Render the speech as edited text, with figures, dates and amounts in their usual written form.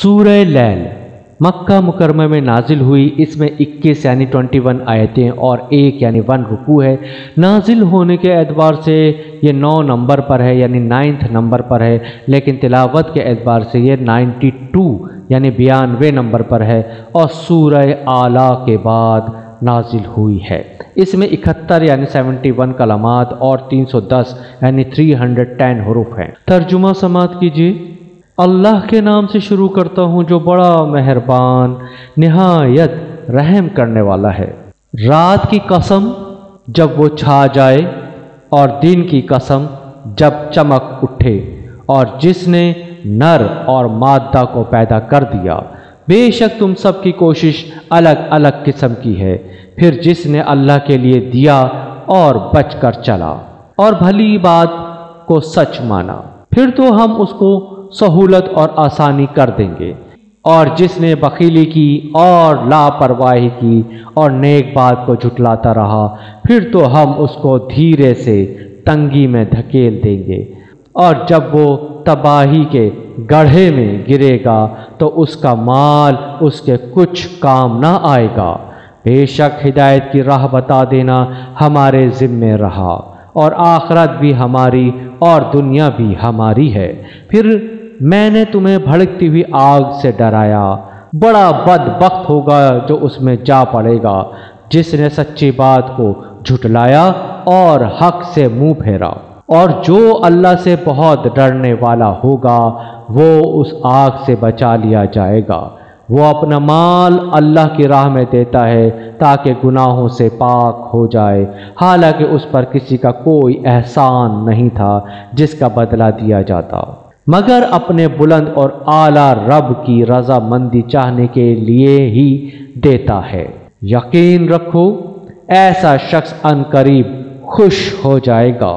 سورہ لیل مکہ مکرمہ میں نازل ہوئی۔ اس میں 21 یعنی 21 آیتیں اور 1 یعنی 1 رکوع ہے۔ نازل ہونے کے اعتبار سے یہ 9 نمبر پر ہے یعنی 9 نمبر پر ہے، لیکن تلاوت کے اعتبار سے یہ 92 یعنی 92 نمبر پر ہے اور سورہ اعلی کے بعد نازل ہوئی ہے۔ اس میں 71 یعنی 71 کلمات اور 310 یعنی 310 حروف ہیں۔ ترجمہ سماعت کیجیے۔ اللہ کے نام سے شروع کرتا ہوں جو بڑا مہربان نہایت رحم کرنے والا ہے۔ رات کی قسم جب وہ چھا جائے اور دن کی قسم جب چمک اٹھے، اور جس نے نر اور مادہ کو پیدا کر دیا۔ بے شک تم سب کی کوشش الگ الگ قسم کی ہے، پھر جس نے اللہ کے لیے دیا اور بچ کر چلا اور بھلی بات کو سچ مانا، پھر تو ہم اس کو سہولت اور آسانی کر دیں گے، اور جس نے بخیلی کی اور لاپرواہی کی اور نیک بات کو جھٹلاتا رہا، پھر تو ہم اس کو دھیرے سے تنگی میں دھکیل دیں گے، اور جب وہ تباہی کے گڑھے میں گرے گا تو اس کا مال اس کے کچھ کام نہ آئے گا۔ بے شک ہدایت کی راہ بتا دینا ہمارے ذمے رہا، اور آخرت بھی ہماری اور دنیا بھی ہماری ہے۔ پھر میں نے تمہیں بھڑکتی ہوئی آگ سے ڈرایا، بڑا بدبخت ہوگا جو اس میں جا پڑے گا جس نے سچی بات کو جھٹلایا اور حق سے منہ پھیرا۔ اور جو اللہ سے بہت ڈرنے والا ہوگا وہ اس آگ سے بچا لیا جائے گا۔ وہ اپنا مال اللہ کی راہ میں دیتا ہے تاکہ گناہوں سے پاک ہو جائے، حالانکہ اس پر کسی کا کوئی احسان نہیں تھا جس کا بدلہ دیا جاتا، مگر اپنے بلند اور اعلیٰ رب کی رضا مندی چاہنے کے لیے ہی دیتا ہے۔ یقین رکھو ایسا شخص عنقریب خوش ہو جائے گا۔